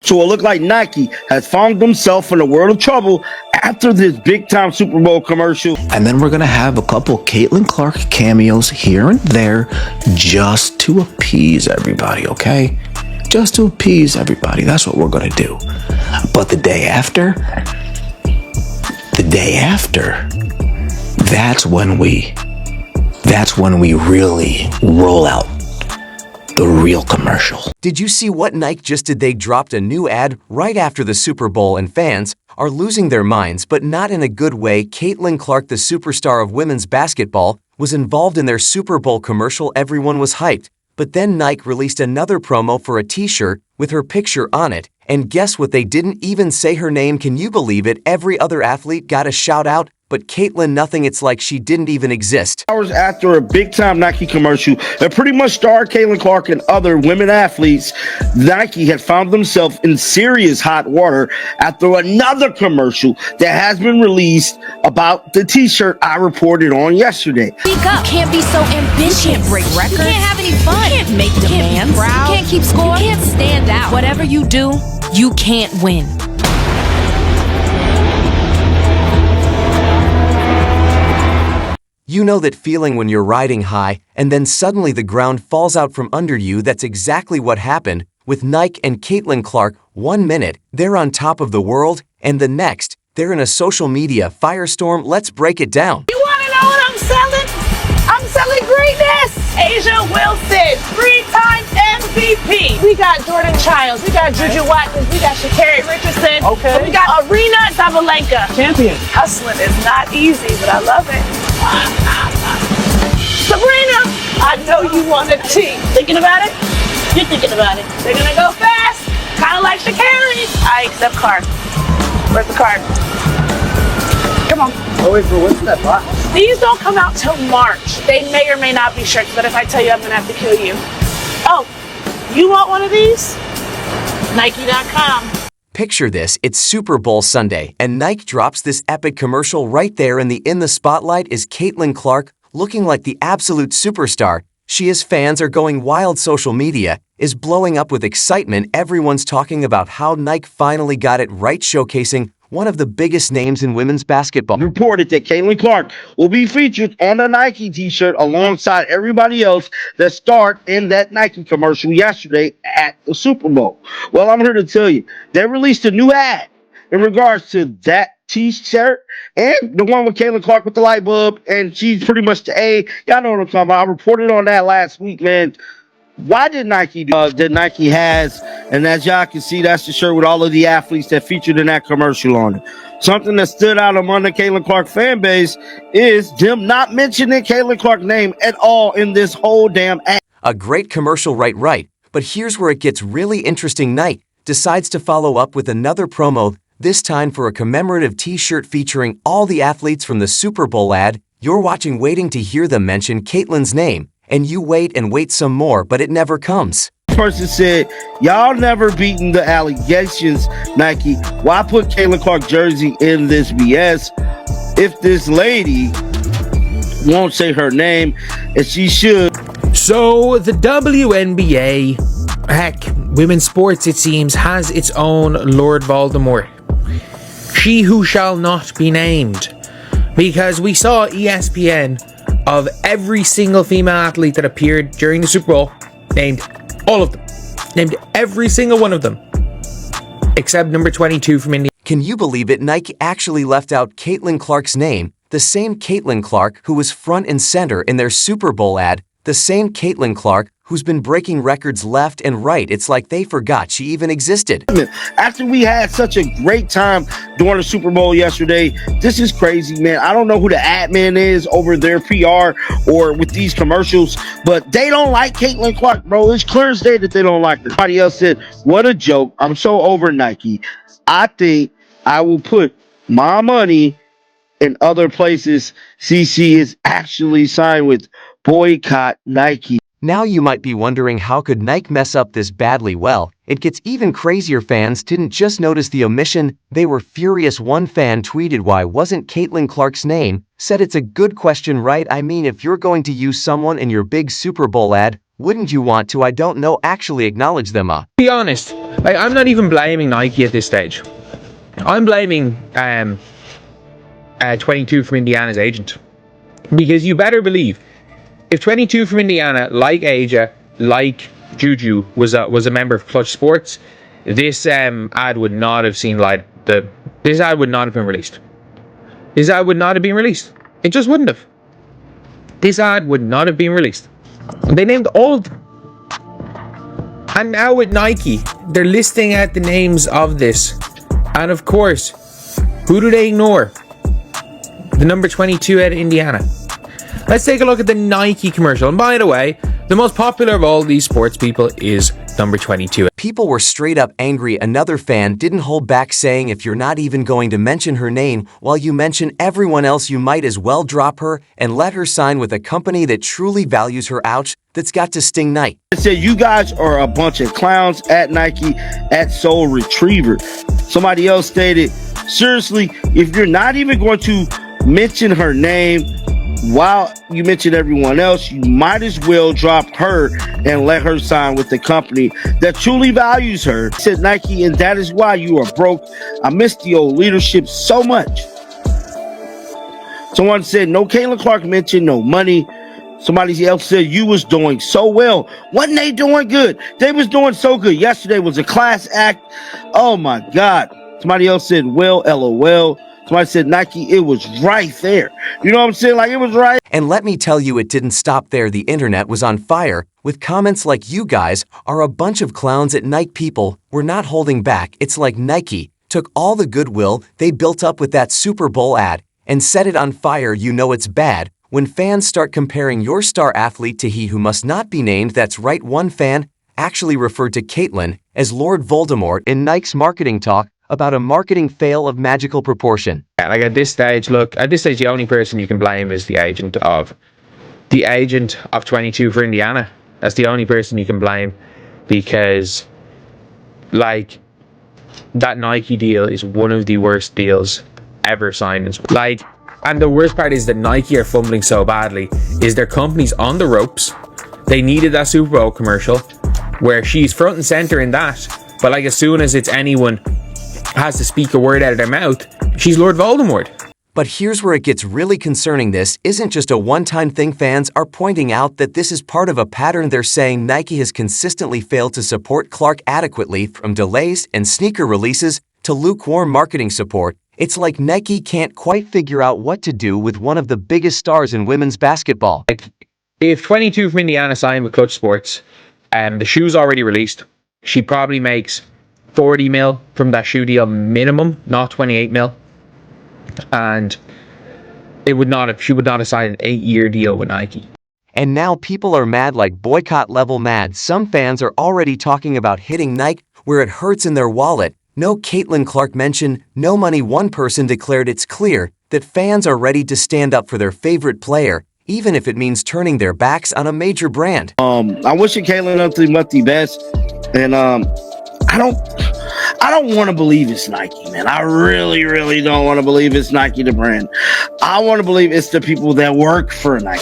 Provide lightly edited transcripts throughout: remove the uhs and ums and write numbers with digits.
So it looked like Nike has found himself in a world of trouble after this big-time Super Bowl commercial. And then we're going to have a couple Caitlin Clark cameos here and there just to appease everybody, okay? Just to appease everybody. That's what we're going to do. But the day after, that's when we really roll out the real commercial. Did you see what Nike just did? They dropped a new ad right after the Super Bowl, and fans are losing their minds, but not in a good way. Caitlin Clark, the superstar of women's basketball, was involved in their Super Bowl commercial. Everyone was hyped. But then Nike released another promo for a t-shirt with her picture on it. And guess what? They didn't even say her name. Can you believe it? Every other athlete got a shout out, but Caitlin nothing. It's like she didn't even exist. Hours after a big-time Nike commercial that pretty much starred Caitlin Clark and other women athletes, Nike had found themselves in serious hot water after another commercial that has been released about the t-shirt I reported on yesterday. Speak up. You can't be so ambitious. You can't break records. You can't have any fun. You can't make demands. You can't keep score. You can't stand out. Whatever you do, you can't win. You know that feeling when you're riding high and then suddenly the ground falls out from under you? That's exactly what happened with Nike and Caitlin Clark. 1 minute, they're on top of the world, and the next, they're in a social media firestorm. Let's break it down. You want to know what I'm selling? I'm selling greatness. Asia Wilson, 3-time MVP. We got Jordan Childs. We got Juju Watkins. We got Sha'Carri Richardson. Okay. And we got Arena Sabalenka. Champion. Hustling is not easy, but I love it. Sabrina, I know you want a tea. Thinking about it? You're thinking about it. They're gonna go fast, kind of like Sha'Carri. I accept card. Where's the card? Come on. Oh, wait, for what's that box? These don't come out till March. They may or may not be shirts, but if I tell you, I'm gonna have to kill you. Oh, you want one of these? Nike.com. Picture this, it's Super Bowl Sunday, and Nike drops this epic commercial right there. In the spotlight is Caitlin Clark, looking like the absolute superstar. Fans are going wild. Social media is blowing up with excitement. Everyone's talking about how Nike finally got it right, showcasing one of the biggest names in women's basketball. Reported that Caitlin Clark will be featured on a Nike t-shirt alongside everybody else that starred in that Nike commercial yesterday at the Super Bowl. Well, I'm here to tell you, they released a new ad in regards to that t-shirt and the one with Caitlin Clark with the light bulb, and she's pretty much the A. Y'all know what I'm talking about. I reported on that last week, man. Why did Nike do that Nike has? And as y'all can see, that's the shirt with all of the athletes that featured in that commercial on it. Something that stood out among the Caitlin Clark fan base is them not mentioning Caitlin Clark's name at all in this whole damn ad. A great commercial, right? But here's where it gets really interesting. Nike decides to follow up with another promo, this time for a commemorative t-shirt featuring all the athletes from the Super Bowl ad. You're watching, waiting to hear them mention Caitlin's name. And you wait and wait some more, but it never comes. Person said, y'all never beaten the allegations, Nike. Why put Caitlin Clark jersey in this BS? If this lady won't say her name, and she should. So the WNBA, heck, women's sports, it seems, has its own Lord Voldemort. She who shall not be named. Because we saw ESPN of every single female athlete that appeared during the Super Bowl, named all of them. Named every single one of them. Except number 22 from India. Can you believe it? Nike actually left out Caitlin Clark's name. The same Caitlin Clark who was front and center in their Super Bowl ad. The same Caitlin Clark who's been breaking records left and right. It's like they forgot she even existed. After we had such a great time during the Super Bowl yesterday, this is crazy, man. I don't know who the admin is over their PR or with these commercials, but they don't like Caitlin Clark, bro. It's clear as day that they don't like her. Somebody else said, what a joke. I'm so over Nike. I think I will put my money in other places. CC is actually signed with boycott Nike. Now you might be wondering, how could Nike mess up this badly? Well, it gets even crazier. Fans didn't just notice the omission, they were furious. One fan tweeted, "Why wasn't Caitlin Clark's name?" Said it's a good question, right? I mean, if you're going to use someone in your big Super Bowl ad, Wouldn't you want to, I don't know, actually acknowledge them, Be honest, like, I'm not even blaming Nike at this stage. I'm blaming 22 from Indiana's agent. Because you better believe, if 22 from Indiana, like Asia, like Juju, was a member of Clutch Sports, this ad would not have seen light. This ad would not have been released. This ad would not have been released. It just wouldn't have. This ad would not have been released. They named all of them. And now with Nike, they're listing out the names of this. And of course, who do they ignore? The number 22 out of Indiana. Let's take a look at the Nike commercial. And by the way, the most popular of all these sports people is number 22. People were straight up angry. Another fan didn't hold back, saying if you're not even going to mention her name while you mention everyone else, you might as well drop her and let her sign with a company that truly values her. Ouch, that's got to sting Nike. It said you guys are a bunch of clowns at Nike at Soul Retriever. Somebody else stated, seriously, if you're not even going to mention her name while you mention everyone else, you might as well drop her and let her sign with the company that truly values her. Said Nike, and that is why you are broke. I miss the old leadership so much. Someone said no Caitlin Clark mentioned no money. Somebody else said you was doing so well. Wasn't they doing good? They was doing so good. Yesterday was a class act. Oh my God. Somebody else said, well, LOL. Somebody said Nike, it was right there. You know what I'm saying? Like, it was right. And let me tell you, it didn't stop there. The internet was on fire with comments like, you guys are a bunch of clowns at Nike. People were not holding back. It's like Nike took all the goodwill they built up with that Super Bowl ad and set it on fire. You know it's bad when fans start comparing your star athlete to he who must not be named. That's right, one fan actually referred to Caitlin as Lord Voldemort in Nike's marketing talk about a marketing fail of magical proportion. Yeah, like at this stage, the only person you can blame is the agent of 22 for Indiana. That's the only person you can blame, because like that Nike deal is one of the worst deals ever signed. Like, and the worst part is that Nike are fumbling so badly is their company's on the ropes. They needed that Super Bowl commercial where she's front and center in that, but like as soon as it's anyone has to speak a word out of their mouth, she's Lord Voldemort. But here's where it gets really concerning. This isn't just a one-time thing. Fans are pointing out that this is part of a pattern. They're saying Nike has consistently failed to support Clark adequately, from delays and sneaker releases to lukewarm marketing support. It's like Nike can't quite figure out what to do with one of the biggest stars in women's basketball. Like, if 22 from Indiana signed with Clutch Sports and the shoe's already released, she probably makes 40 mil from that shoe deal minimum, not 28 mil. And she would not have signed an 8-year deal with Nike. And now people are mad, like boycott level mad. Some fans are already talking about hitting Nike where it hurts in their wallet. No Caitlin Clark mention, no money. One person declared it's clear that fans are ready to stand up for their favorite player, even if it means turning their backs on a major brand. I wish Caitlin nothing but the best. And I don't want to believe it's Nike, man. I really, really don't want to believe it's Nike, the brand. I want to believe it's the people that work for Nike,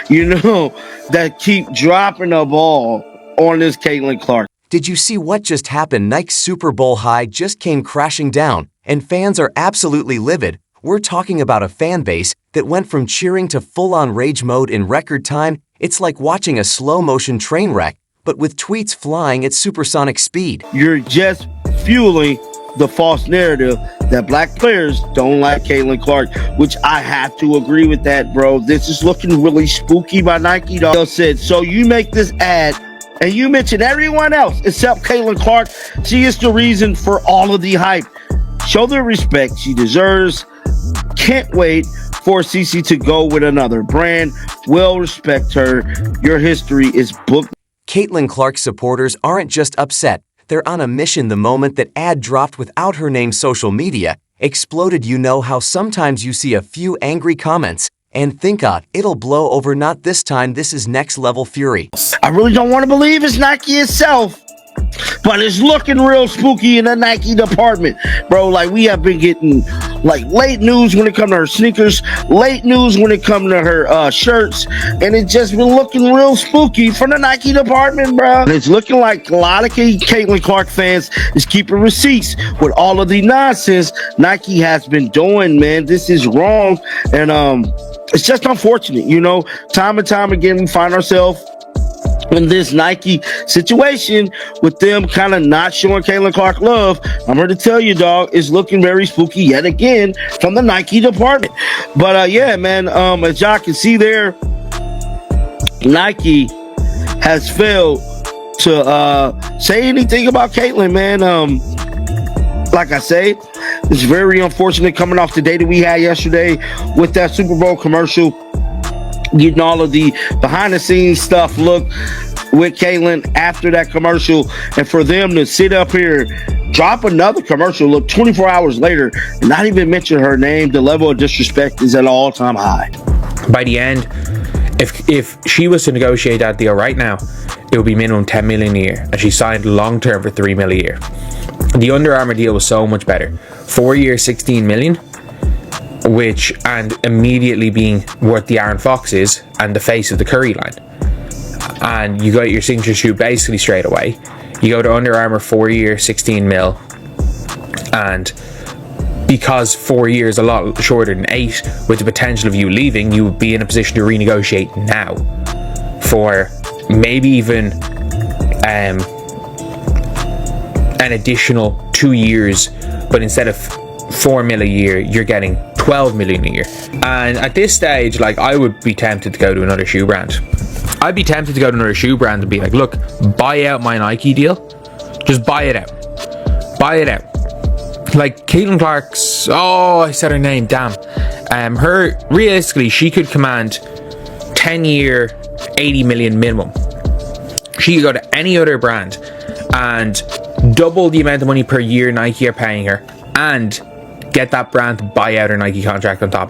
that keep dropping the ball on this Caitlin Clark. Did you see what just happened? Nike's Super Bowl high just came crashing down, and fans are absolutely livid. We're talking about a fan base that went from cheering to full-on rage mode in record time. It's like watching a slow-motion train wreck, but with tweets flying at supersonic speed. You're just fueling the false narrative that black players don't like Caitlin Clark, which I have to agree with that, bro. This is looking really spooky by Nike, dog. They said, so you make this ad and you mention everyone else except Caitlin Clark. She is the reason for all of the hype. Show the respect she deserves. Can't wait for Cece to go with another brand. Will respect her. Your history is booked. Caitlin Clark's supporters aren't just upset. They're on a mission. The moment that ad dropped without her name, social media exploded. You know how sometimes you see a few angry comments and think, it'll blow over. Not this time. This is next level fury. I really don't want to believe it's Nike itself. But it's looking real spooky in the Nike department, bro. Like, we have been getting like late news when it comes to her sneakers, late news when it comes to her shirts, and it's just been looking real spooky from the Nike department, bro. And it's looking like a lot of Caitlin Clark fans is keeping receipts with all of the nonsense Nike has been doing, man. This is wrong, and it's just unfortunate, you know. Time and time again, we find ourselves in this Nike situation with them kind of not showing Caitlin Clark love. I'm here to tell you, dog, it's looking very spooky yet again from the Nike department. But yeah, man, as y'all can see there, Nike has failed to say anything about Caitlin, man. Like I say, it's very unfortunate coming off the day that we had yesterday with that Super Bowl commercial, getting all of the behind the scenes stuff look with Caitlin after that commercial, and for them to sit up here, drop another commercial, look 24 hours later, and not even mention her name. The level of disrespect is at an all-time high. By the end, if she was to negotiate that deal right now, it would be minimum 10 million a year, and she signed long-term for 3 million a year. The Under Armour deal was so much better. 4 years, 16 million, and immediately being worth the Aaron Fox is and the face of the Curry line. And you got your signature shoe basically straight away. You go to Under Armour, 4 year, 16 mil. And because 4 years a lot shorter than 8, with the potential of you leaving, you would be in a position to renegotiate now for maybe even an additional 2 years, but instead of 4 mil a year, you're getting 12 million a year. And at this stage, like, I would be tempted to go to another shoe brand. I'd be tempted to go to another shoe brand and be like, look, buy out my Nike deal. Just buy it out. Buy it out. Like Caitlin Clark's, I said her name, damn. Her, realistically, she could command 10-year, 80 million minimum. She could go to any other brand and double the amount of money per year Nike are paying her, and get that brand to buy out her Nike contract on top of that.